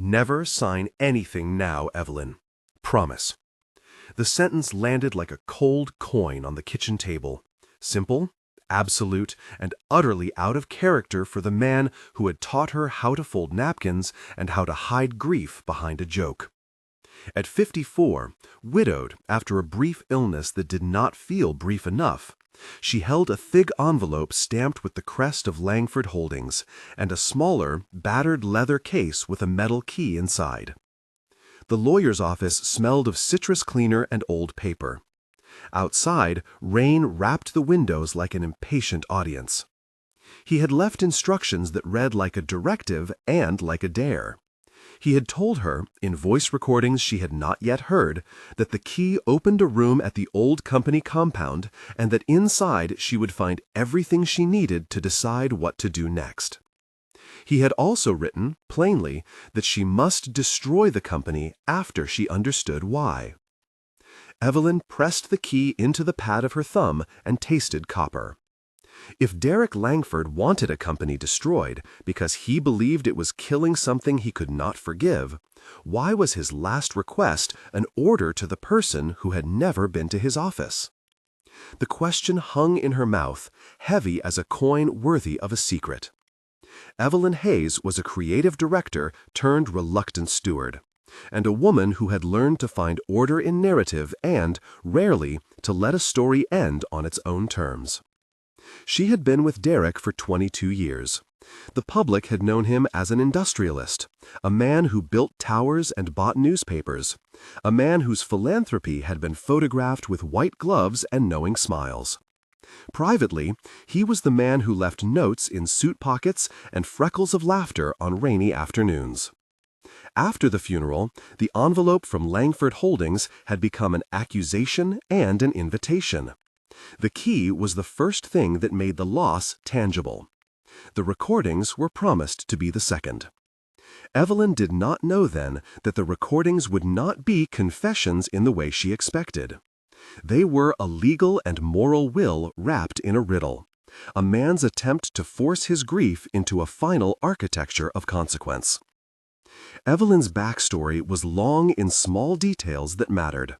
Never sign anything now, Evelyn. Promise. The sentence landed like a cold coin on the kitchen table. Simple, absolute, and utterly out of character for the man who had taught her how to fold napkins and how to hide grief behind a joke. At 54, widowed after a brief illness that did not feel brief enough, she held a thick envelope stamped with the crest of Langford Holdings and a smaller, battered leather case with a metal key inside. The lawyer's office smelled of citrus cleaner and old paper. Outside, rain wrapped the windows like an impatient audience. He had left instructions that read like a directive and like a dare. He had told her, in voice recordings she had not yet heard, that the key opened a room at the old company compound and that inside she would find everything she needed to decide what to do next. He had also written, plainly, that she must destroy the company after she understood why. Evelyn pressed the key into the pad of her thumb and tasted copper. If Derek Langford wanted a company destroyed because he believed it was killing something he could not forgive, why was his last request an order to the person who had never been to his office? The question hung in her mouth, heavy as a coin worthy of a secret. Evelyn Hayes was a creative director turned reluctant steward, and a woman who had learned to find order in narrative and, rarely, to let a story end on its own terms. She had been with Derek for 22 years. The public had known him as an industrialist, a man who built towers and bought newspapers, a man whose philanthropy had been photographed with white gloves and knowing smiles. Privately, he was the man who left notes in suit pockets and freckles of laughter on rainy afternoons. After the funeral, the envelope from Langford Holdings had become an accusation and an invitation. The key was the first thing that made the loss tangible. The recordings were promised to be the second. Evelyn did not know then that the recordings would not be confessions in the way she expected. They were a legal and moral will wrapped in a riddle, a man's attempt to force his grief into a final architecture of consequence. Evelyn's backstory was long in small details that mattered.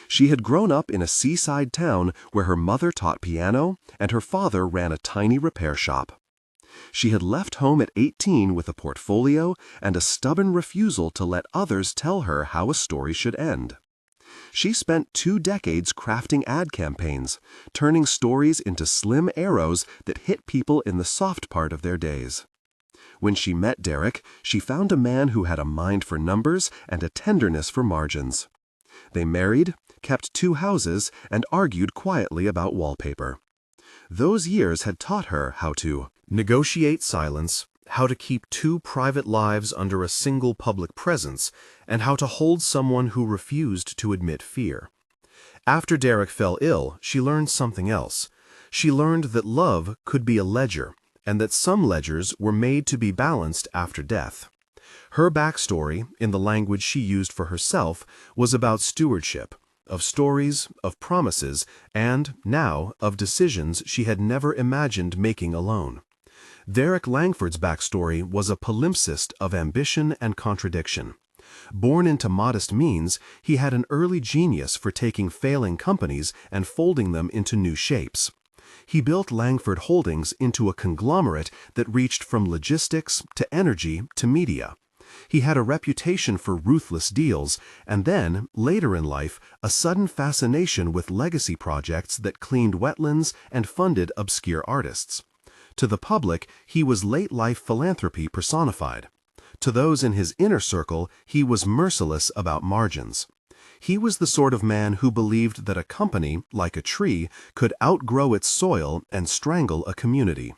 She had grown up in a seaside town where her mother taught piano and her father ran a tiny repair shop. She had left home at 18 with a portfolio and a stubborn refusal to let others tell her how a story should end. She spent 2 decades crafting ad campaigns, turning stories into slim arrows that hit people in the soft part of their days. When she met Derek, she found a man who had a mind for numbers and a tenderness for margins. They married, kept 2 houses, and argued quietly about wallpaper. Those years had taught her how to negotiate silence, how to keep 2 private lives under a single public presence, and how to hold someone who refused to admit fear. After Derek fell ill, she learned something else. She learned that love could be a ledger, and that some ledgers were made to be balanced after death. Her backstory, in the language she used for herself, was about stewardship, of stories, of promises, and, now, of decisions she had never imagined making alone. Derek Langford's backstory was a palimpsest of ambition and contradiction. Born into modest means, he had an early genius for taking failing companies and folding them into new shapes. He built Langford Holdings into a conglomerate that reached from logistics to energy to media. He had a reputation for ruthless deals, and then, later in life, a sudden fascination with legacy projects that cleaned wetlands and funded obscure artists. To the public, he was late-life philanthropy personified. To those in his inner circle, he was merciless about margins. He was the sort of man who believed that a company, like a tree, could outgrow its soil and strangle a community.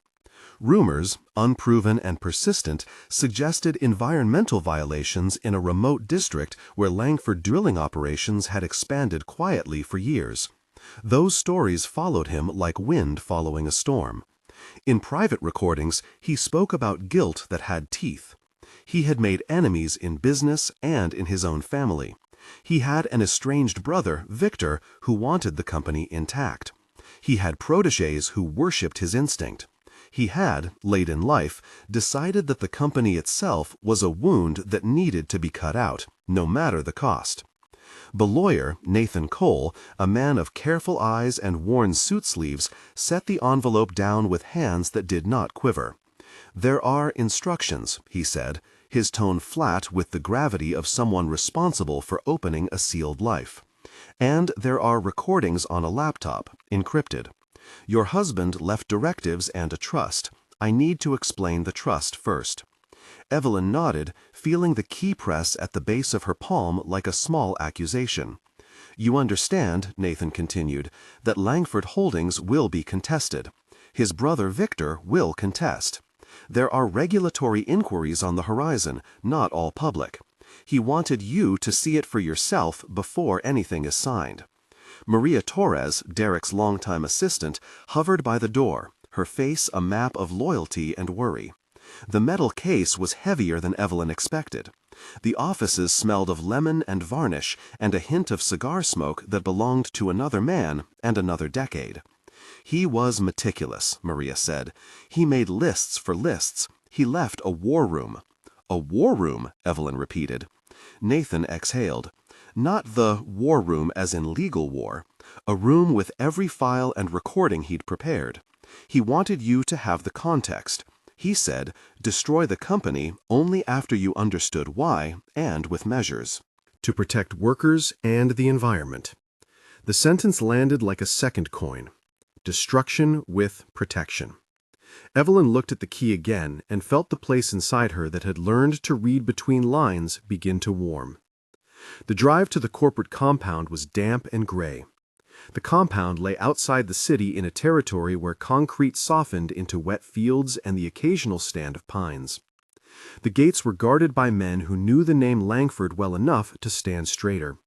Rumors, unproven and persistent, suggested environmental violations in a remote district where Langford drilling operations had expanded quietly for years. Those stories followed him like wind following a storm. In private recordings, he spoke about guilt that had teeth. He had made enemies in business and in his own family. He had an estranged brother, Victor, who wanted the company intact. He had protégés who worshipped his instinct. He had, late in life, decided that the company itself was a wound that needed to be cut out, no matter the cost. The lawyer, Nathan Cole, a man of careful eyes and worn suit sleeves, set the envelope down with hands that did not quiver. "There are instructions," he said, his tone flat with the gravity of someone responsible for opening a sealed life. "And there are recordings on a laptop, encrypted. Your husband left directives and a trust. I need to explain the trust first." Evelyn nodded, feeling the key press at the base of her palm like a small accusation. "You understand," Nathan continued, "that Langford Holdings will be contested. His brother Victor will contest. There are regulatory inquiries on the horizon, not all public. He wanted you to see it for yourself before anything is signed." Maria Torres, Derek's longtime assistant, hovered by the door, her face a map of loyalty and worry. The metal case was heavier than Evelyn expected. The offices smelled of lemon and varnish and a hint of cigar smoke that belonged to another man and another decade. "He was meticulous," Maria said. "He made lists for lists. He left a war room." "A war room?" Evelyn repeated. Nathan exhaled. "Not the war room as in legal war. A room with every file and recording he'd prepared. He wanted you to have the context. He said, destroy the company only after you understood why and with measures. To protect workers and the environment." The sentence landed like a second coin. Destruction with protection. Evelyn looked at the key again and felt the place inside her that had learned to read between lines begin to warm. The drive to the corporate compound was damp and gray. The compound lay outside the city in a territory where concrete softened into wet fields and the occasional stand of pines. The gates were guarded by men who knew the name Langford well enough to stand straighter.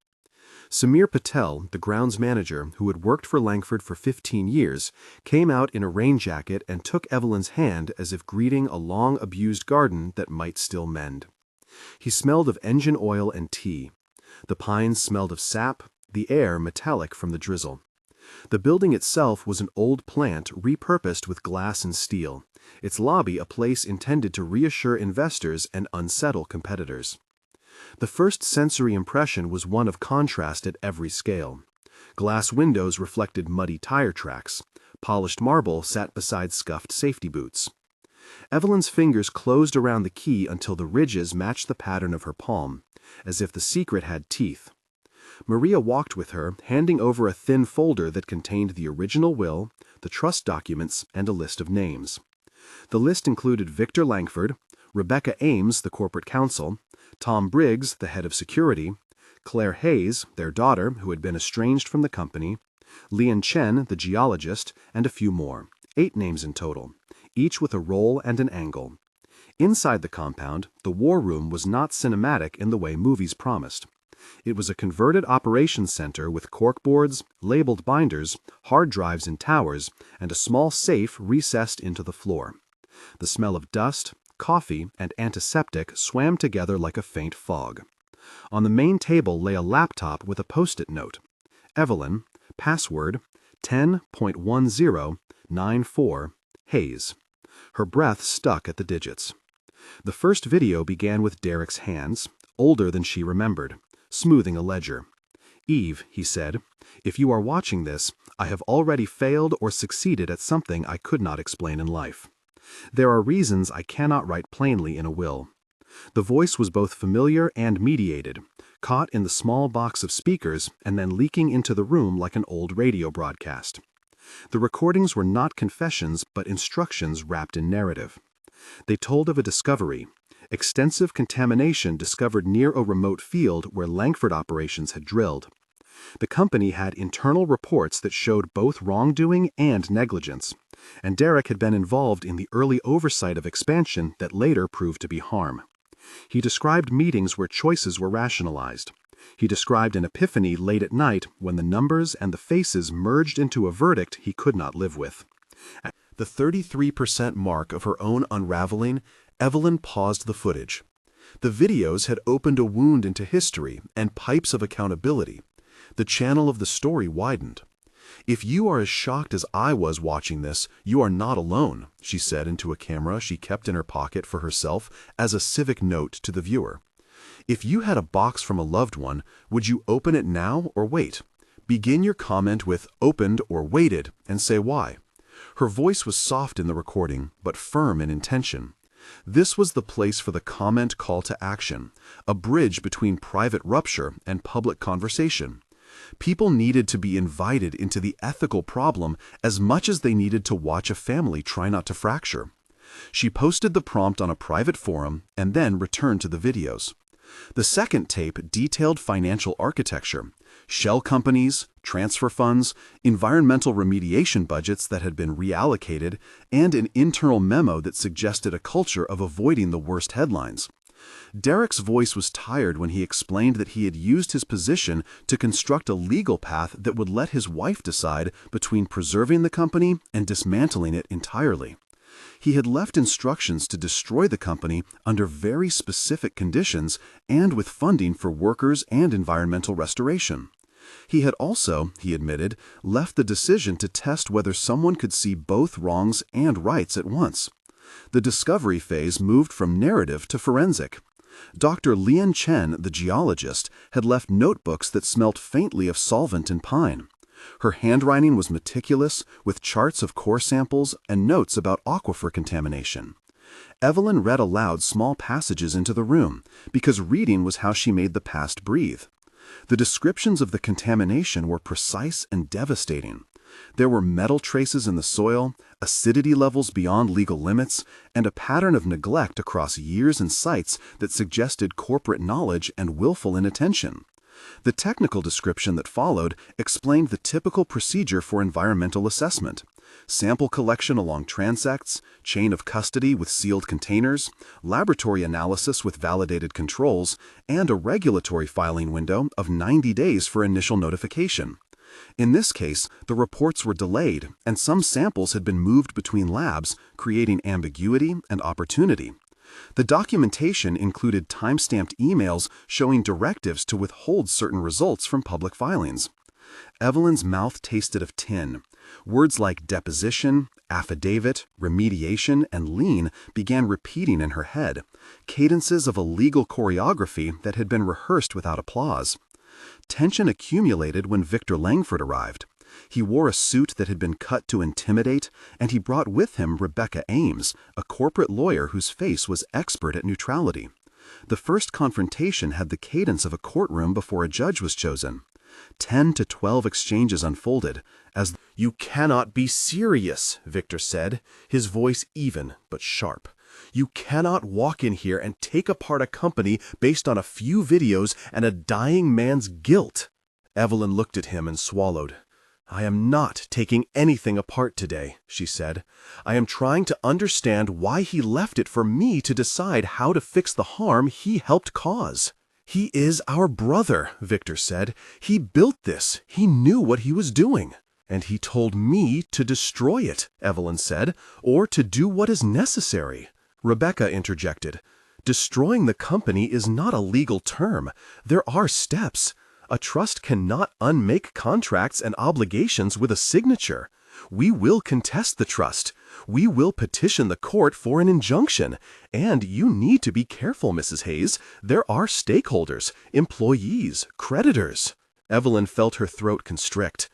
Samir Patel, the grounds manager, who had worked for Langford for 15 years, came out in a rain jacket and took Evelyn's hand as if greeting a long-abused garden that might still mend. He smelled of engine oil and tea. The pines smelled of sap, the air metallic from the drizzle. The building itself was an old plant repurposed with glass and steel, its lobby a place intended to reassure investors and unsettle competitors. The first sensory impression was one of contrast at every scale. Glass windows reflected muddy tire tracks. Polished marble sat beside scuffed safety boots. Evelyn's fingers closed around the key until the ridges matched the pattern of her palm, as if the secret had teeth. Maria walked with her, handing over a thin folder that contained the original will, the trust documents, and a list of names. The list included Victor Langford, Rebecca Ames, the corporate counsel, Tom Briggs, the head of security, Claire Hayes, their daughter, who had been estranged from the company, Lian Chen, the geologist, and a few more, 8 names in total, each with a role and an angle. Inside the compound, the war room was not cinematic in the way movies promised. It was a converted operations center with corkboards, labeled binders, hard drives in towers, and a small safe recessed into the floor. The smell of dust, coffee, and antiseptic swam together like a faint fog. On the main table lay a laptop with a post-it note. Evelyn, password 10.1094 Hayes. Her breath stuck at the digits. The first video began with Derek's hands, older than she remembered, smoothing a ledger. "Eve," he said, "if you are watching this, I have already failed or succeeded at something I could not explain in life. There are reasons I cannot write plainly in a will." The voice was both familiar and mediated, caught in the small box of speakers and then leaking into the room like an old radio broadcast. The recordings were not confessions but instructions wrapped in narrative. They told of a discovery, extensive contamination discovered near a remote field where Langford operations had drilled. The company had internal reports that showed both wrongdoing and negligence, and Derek had been involved in the early oversight of expansion that later proved to be harm. He described meetings where choices were rationalized. He described an epiphany late at night when the numbers and the faces merged into a verdict he could not live with. At the 33% mark of her own unraveling, Evelyn paused the footage. The videos had opened a wound into history and pipes of accountability. The channel of the story widened. "If you are as shocked as I was watching this, you are not alone," she said into a camera she kept in her pocket for herself as a civic note to the viewer. "If you had a box from a loved one, would you open it now or wait? Begin your comment with 'opened' or 'waited' and say why." Her voice was soft in the recording, but firm in intention. This was the place for the comment call to action, a bridge between private rupture and public conversation. People needed to be invited into the ethical problem as much as they needed to watch a family try not to fracture. She posted the prompt on a private forum and then returned to the videos. The second tape detailed financial architecture, shell companies, transfer funds, environmental remediation budgets that had been reallocated, and an internal memo that suggested a culture of avoiding the worst headlines. Derek's voice was tired when he explained that he had used his position to construct a legal path that would let his wife decide between preserving the company and dismantling it entirely. He had left instructions to destroy the company under very specific conditions and with funding for workers and environmental restoration. He had also, he admitted, left the decision to test whether someone could see both wrongs and rights at once. The discovery phase moved from narrative to forensic. Dr. Lian Chen, the geologist, had left notebooks that smelt faintly of solvent and pine. Her handwriting was meticulous, with charts of core samples and notes about aquifer contamination. Evelyn read aloud small passages into the room, because reading was how she made the past breathe. The descriptions of the contamination were precise and devastating. There were metal traces in the soil, acidity levels beyond legal limits, and a pattern of neglect across years and sites that suggested corporate knowledge and willful inattention. The technical description that followed explained the typical procedure for environmental assessment: sample collection along transects, chain of custody with sealed containers, laboratory analysis with validated controls, and a regulatory filing window of 90 days for initial notification. In this case, the reports were delayed, and some samples had been moved between labs, creating ambiguity and opportunity. The documentation included time-stamped emails showing directives to withhold certain results from public filings. Evelyn's mouth tasted of tin. Words like deposition, affidavit, remediation, and lien began repeating in her head, cadences of a legal choreography that had been rehearsed without applause. Tension accumulated when Victor Langford arrived. He wore a suit that had been cut to intimidate, and he brought with him Rebecca Ames, a corporate lawyer whose face was expert at neutrality. The first confrontation had the cadence of a courtroom before a judge was chosen. 10 to 12 exchanges unfolded, as "You cannot be serious," Victor said, his voice even but sharp. "You cannot walk in here and take apart a company based on a few videos and a dying man's guilt." Evelyn looked at him and swallowed. "I am not taking anything apart today," she said. "I am trying to understand why he left it for me to decide how to fix the harm he helped cause." "He is our brother," Victor said. "He built this. He knew what he was doing." "And he told me to destroy it," Evelyn said, "or to do what is necessary." Rebecca interjected. "Destroying the company is not a legal term. There are steps. A trust cannot unmake contracts and obligations with a signature. We will contest the trust. We will petition the court for an injunction. And you need to be careful, Mrs. Hayes. There are stakeholders, employees, creditors." Evelyn felt her throat constrict.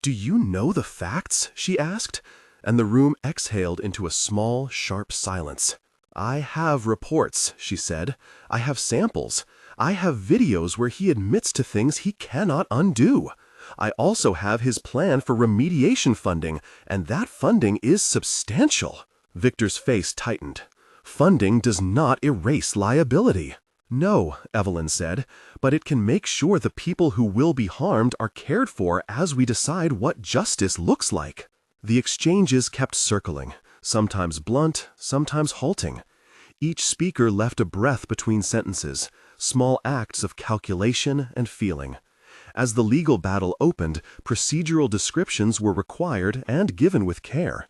"Do you know the facts?" she asked, and the room exhaled into a small, sharp silence. "I have reports," she said. "I have samples. I have videos where he admits to things he cannot undo. I also have his plan for remediation funding, and that funding is substantial." Victor's face tightened. "Funding does not erase liability." "No," Evelyn said, "but it can make sure the people who will be harmed are cared for as we decide what justice looks like." The exchanges kept circling, sometimes blunt, sometimes halting. Each speaker left a breath between sentences, small acts of calculation and feeling. As the legal battle opened, procedural descriptions were required and given with care.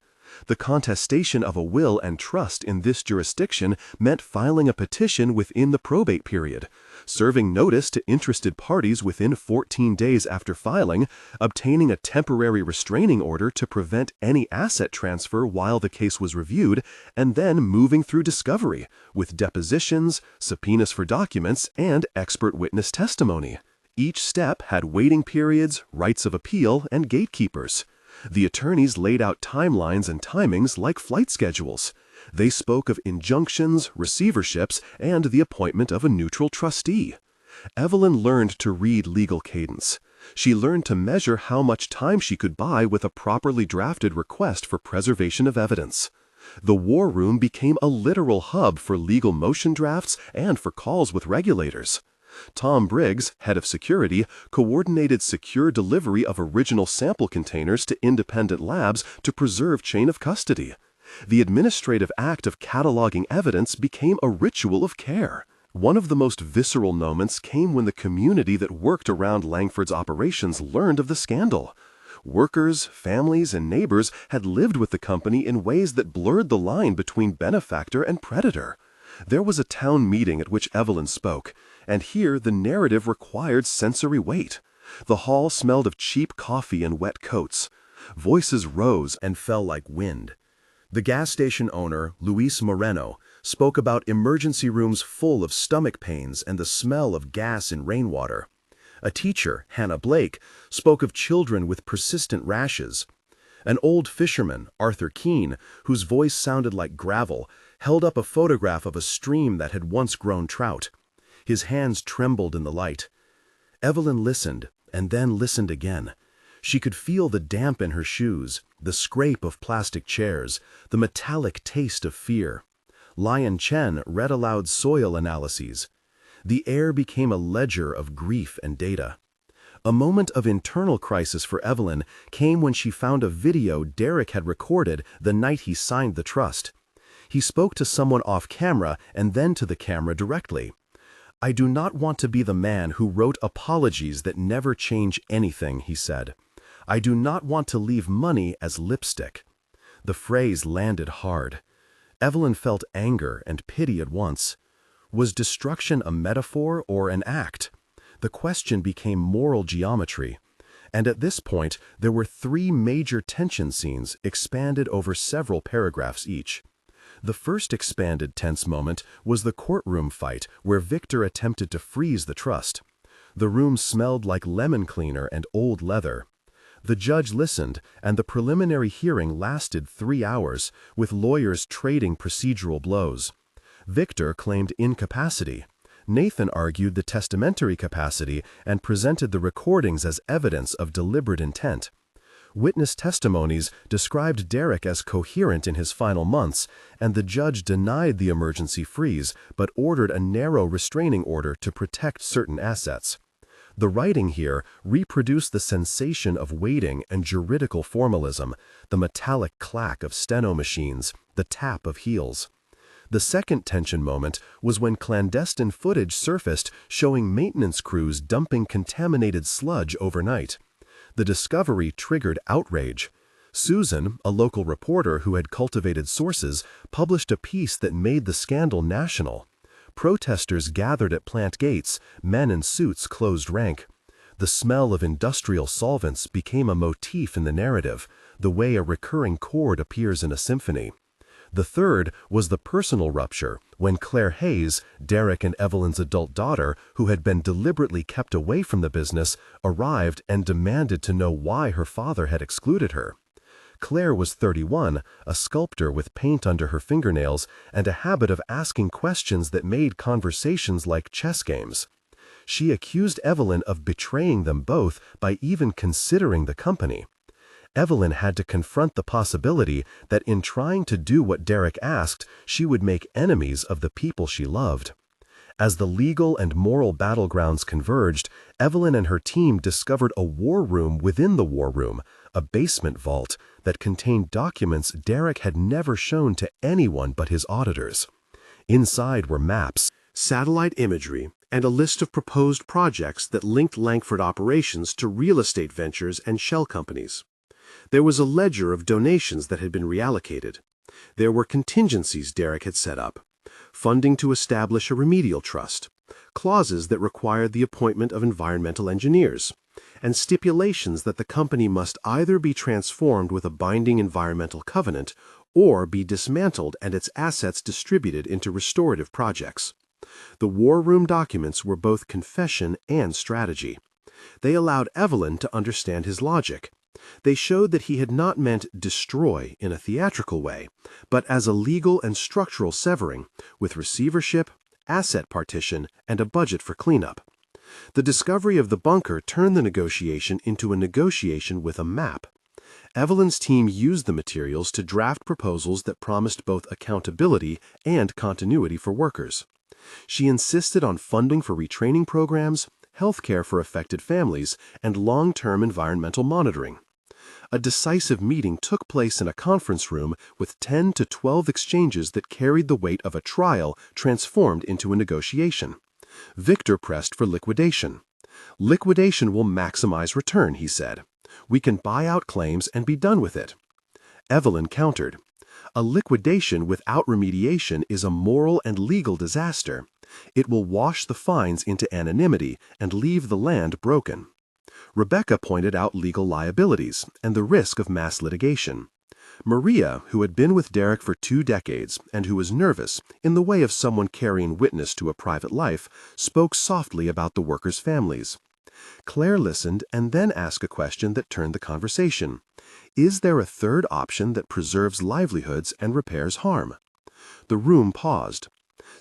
The contestation of a will and trust in this jurisdiction meant filing a petition within the probate period, serving notice to interested parties within 14 days after filing, obtaining a temporary restraining order to prevent any asset transfer while the case was reviewed, and then moving through discovery, with depositions, subpoenas for documents, and expert witness testimony. Each step had waiting periods, rights of appeal, and gatekeepers. The attorneys laid out timelines and timings like flight schedules. They spoke of injunctions, receiverships, and the appointment of a neutral trustee. Evelyn learned to read legal cadence. She learned to measure how much time she could buy with a properly drafted request for preservation of evidence. The war room became a literal hub for legal motion drafts and for calls with regulators. Tom Briggs, head of security, coordinated secure delivery of original sample containers to independent labs to preserve chain of custody. The administrative act of cataloging evidence became a ritual of care. One of the most visceral moments came when the community that worked around Langford's operations learned of the scandal. Workers, families, and neighbors had lived with the company in ways that blurred the line between benefactor and predator. There was a town meeting at which Evelyn spoke, and here the narrative required sensory weight. The hall smelled of cheap coffee and wet coats. Voices rose and fell like wind. The gas station owner, Luis Moreno, spoke about emergency rooms full of stomach pains and the smell of gas in rainwater. A teacher, Hannah Blake, spoke of children with persistent rashes. An old fisherman, Arthur Keene, whose voice sounded like gravel, held up a photograph of a stream that had once grown trout. His hands trembled in the light. Evelyn listened, and then listened again. She could feel the damp in her shoes, the scrape of plastic chairs, the metallic taste of fear. Lion Chen read aloud soil analyses. The air became a ledger of grief and data. A moment of internal crisis for Evelyn came when she found a video Derek had recorded the night he signed the trust. He spoke to someone off camera and then to the camera directly. "I do not want to be the man who wrote apologies that never change anything," he said. "I do not want to leave money as lipstick." The phrase landed hard. Evelyn felt anger and pity at once. Was destruction a metaphor or an act? The question became moral geometry. And at this point, there were 3 major tension scenes expanded over several paragraphs each. The first expanded tense moment was the courtroom fight where Victor attempted to freeze the trust. The room smelled like lemon cleaner and old leather. The judge listened, and the preliminary hearing lasted 3 hours, with lawyers trading procedural blows. Victor claimed incapacity. Nathan argued the testamentary capacity and presented the recordings as evidence of deliberate intent. Witness testimonies described Derek as coherent in his final months, and the judge denied the emergency freeze but ordered a narrow restraining order to protect certain assets. The writing here reproduced the sensation of waiting and juridical formalism, the metallic clack of steno machines, the tap of heels. The second tension moment was when clandestine footage surfaced showing maintenance crews dumping contaminated sludge overnight. The discovery triggered outrage. Susan, a local reporter who had cultivated sources, published a piece that made the scandal national. Protesters gathered at plant gates, men in suits closed rank. The smell of industrial solvents became a motif in the narrative, the way a recurring chord appears in a symphony. The third was the personal rupture, when Claire Hayes, Derek and Evelyn's adult daughter, who had been deliberately kept away from the business, arrived and demanded to know why her father had excluded her. Claire was 31, a sculptor with paint under her fingernails, and a habit of asking questions that made conversations like chess games. She accused Evelyn of betraying them both by even considering the company. Evelyn had to confront the possibility that in trying to do what Derek asked, she would make enemies of the people she loved. As the legal and moral battlegrounds converged, Evelyn and her team discovered a war room within the war room, a basement vault that contained documents Derek had never shown to anyone but his auditors. Inside were maps, satellite imagery, and a list of proposed projects that linked Langford operations to real estate ventures and shell companies. There was a ledger of donations that had been reallocated. There were contingencies Derek had set up. Funding to establish a remedial trust, clauses that required the appointment of environmental engineers, and stipulations that the company must either be transformed with a binding environmental covenant or be dismantled and its assets distributed into restorative projects. The war room documents were both confession and strategy. They allowed Evelyn to understand his logic. They showed that he had not meant destroy in a theatrical way, but as a legal and structural severing, with receivership, asset partition, and a budget for cleanup. The discovery of the bunker turned the negotiation into a negotiation with a map. Evelyn's team used the materials to draft proposals that promised both accountability and continuity for workers. She insisted on funding for retraining programs, health care for affected families, and long-term environmental monitoring. A decisive meeting took place in a conference room with 10 to 12 exchanges that carried the weight of a trial transformed into a negotiation. Victor pressed for liquidation. "Liquidation will maximize return," he said. "We can buy out claims and be done with it." Evelyn countered. "A liquidation without remediation is a moral and legal disaster. It will wash the fines into anonymity and leave the land broken." Rebecca pointed out legal liabilities and the risk of mass litigation. Maria, who had been with Derek for 2 decades and who was nervous, in the way of someone carrying witness to a private life, spoke softly about the workers' families. Claire listened and then asked a question that turned the conversation. Is there a third option that preserves livelihoods and repairs harm? The room paused.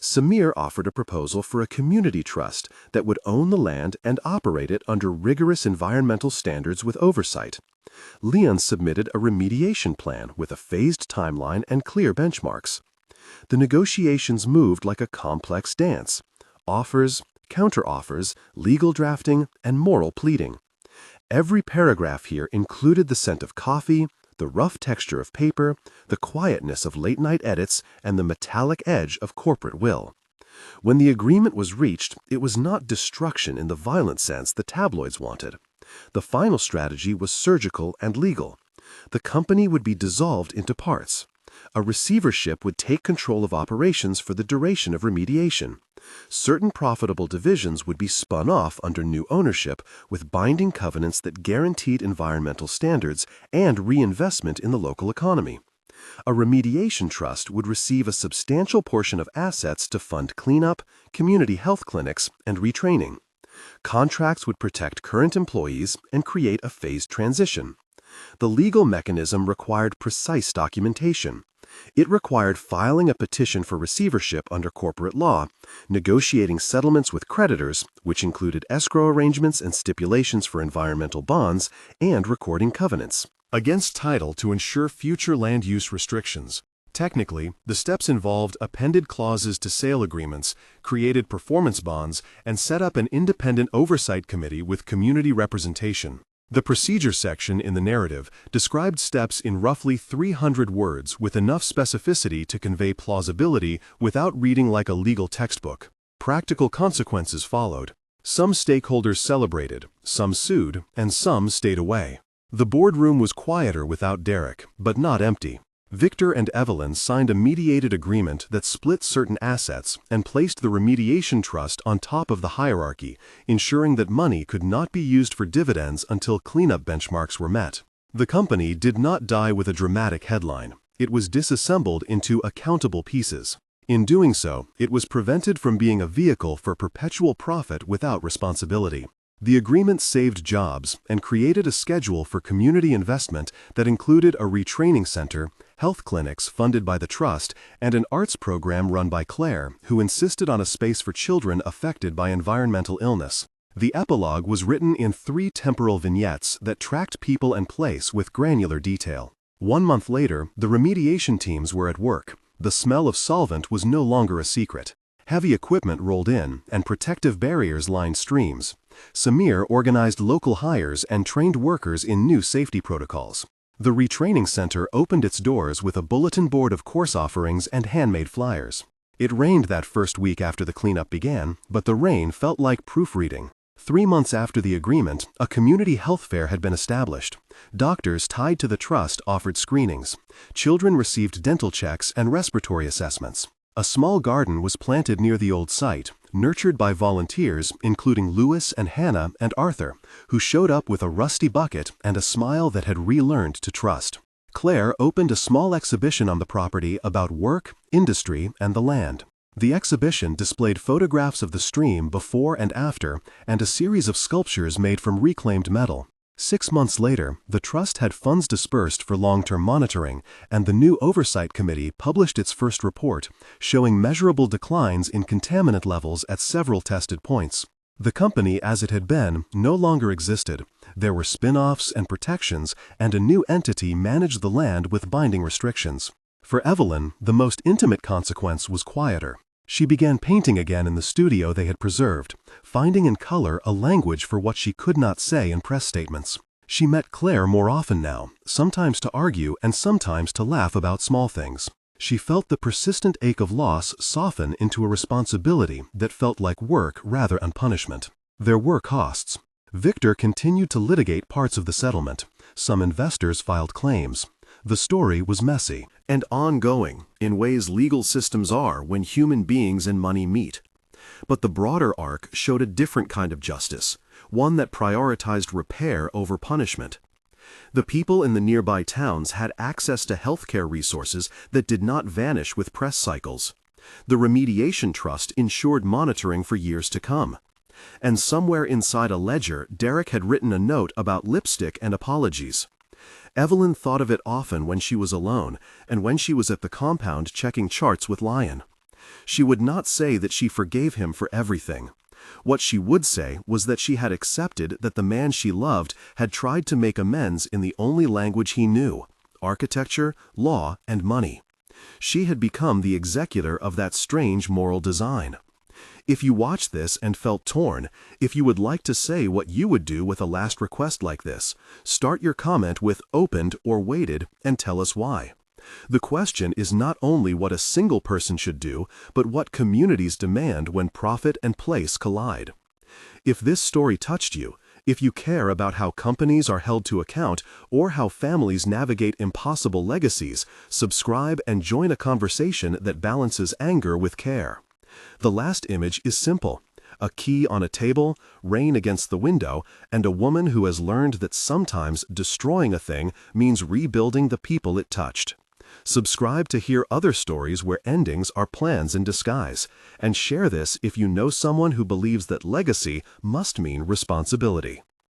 Samir offered a proposal for a community trust that would own the land and operate it under rigorous environmental standards with oversight. Leon submitted a remediation plan with a phased timeline and clear benchmarks. The negotiations moved like a complex dance. Offers, counteroffers, legal drafting, and moral pleading. Every paragraph here included the scent of coffee, the rough texture of paper, the quietness of late-night edits, and the metallic edge of corporate will. When the agreement was reached, it was not destruction in the violent sense the tabloids wanted. The final strategy was surgical and legal. The company would be dissolved into parts. A receivership would take control of operations for the duration of remediation. Certain profitable divisions would be spun off under new ownership with binding covenants that guaranteed environmental standards and reinvestment in the local economy. A remediation trust would receive a substantial portion of assets to fund cleanup, community health clinics, and retraining. Contracts would protect current employees and create a phased transition. The legal mechanism required precise documentation. It required filing a petition for receivership under corporate law, negotiating settlements with creditors, which included escrow arrangements and stipulations for environmental bonds, and recording covenants. Against title to ensure future land use restrictions. Technically, the steps involved appended clauses to sale agreements, created performance bonds, and set up an independent oversight committee with community representation. The procedure section in the narrative described steps in roughly 300 words with enough specificity to convey plausibility without reading like a legal textbook. Practical consequences followed. Some stakeholders celebrated, some sued, and some stayed away. The boardroom was quieter without Derek, but not empty. Victor and Evelyn signed a mediated agreement that split certain assets and placed the remediation trust on top of the hierarchy, ensuring that money could not be used for dividends until cleanup benchmarks were met. The company did not die with a dramatic headline. It was disassembled into accountable pieces. In doing so, it was prevented from being a vehicle for perpetual profit without responsibility. The agreement saved jobs and created a schedule for community investment that included a retraining center, health clinics funded by the trust, and an arts program run by Claire, who insisted on a space for children affected by environmental illness. The epilogue was written in 3 temporal vignettes that tracked people and place with granular detail. 1 month later, the remediation teams were at work. The smell of solvent was no longer a secret. Heavy equipment rolled in, and protective barriers lined streams. Samir organized local hires and trained workers in new safety protocols. The retraining center opened its doors with a bulletin board of course offerings and handmade flyers. It rained that first week after the cleanup began, but the rain felt like proofreading. 3 months after the agreement, a community health fair had been established. Doctors tied to the trust offered screenings. Children received dental checks and respiratory assessments. A small garden was planted near the old site, nurtured by volunteers including Lewis and Hannah and Arthur, who showed up with a rusty bucket and a smile that had relearned to trust. Claire opened a small exhibition on the property about work, industry, and the land. The exhibition displayed photographs of the stream before and after, and a series of sculptures made from reclaimed metal. 6 months later, the trust had funds dispersed for long-term monitoring, and the new oversight committee published its first report, showing measurable declines in contaminant levels at several tested points. The company as it had been no longer existed. There were spin-offs and protections, and a new entity managed the land with binding restrictions. For Evelyn, the most intimate consequence was quieter. She began painting again in the studio they had preserved, finding in color a language for what she could not say in press statements. She met Claire more often now, sometimes to argue and sometimes to laugh about small things. She felt the persistent ache of loss soften into a responsibility that felt like work rather than punishment. There were costs. Victor continued to litigate parts of the settlement. Some investors filed claims. The story was messy and ongoing, in ways legal systems are when human beings and money meet. But the broader arc showed a different kind of justice, one that prioritized repair over punishment. The people in the nearby towns had access to healthcare resources that did not vanish with press cycles. The remediation trust ensured monitoring for years to come. And somewhere inside a ledger, Derek had written a note about lipstick and apologies. Evelyn thought of it often when she was alone and when she was at the compound checking charts with Lion. She would not say that she forgave him for everything. What she would say was that she had accepted that the man she loved had tried to make amends in the only language he knew: architecture, law, and money. She had become the executor of that strange moral design. If you watched this and felt torn, if you would like to say what you would do with a last request like this, start your comment with "opened" or "waited" and tell us why. The question is not only what a single person should do, but what communities demand when profit and place collide. If this story touched you, if you care about how companies are held to account or how families navigate impossible legacies, subscribe and join a conversation that balances anger with care. The last image is simple: a key on a table, rain against the window, and a woman who has learned that sometimes destroying a thing means rebuilding the people it touched. Subscribe to hear other stories where endings are plans in disguise, and share this if you know someone who believes that legacy must mean responsibility.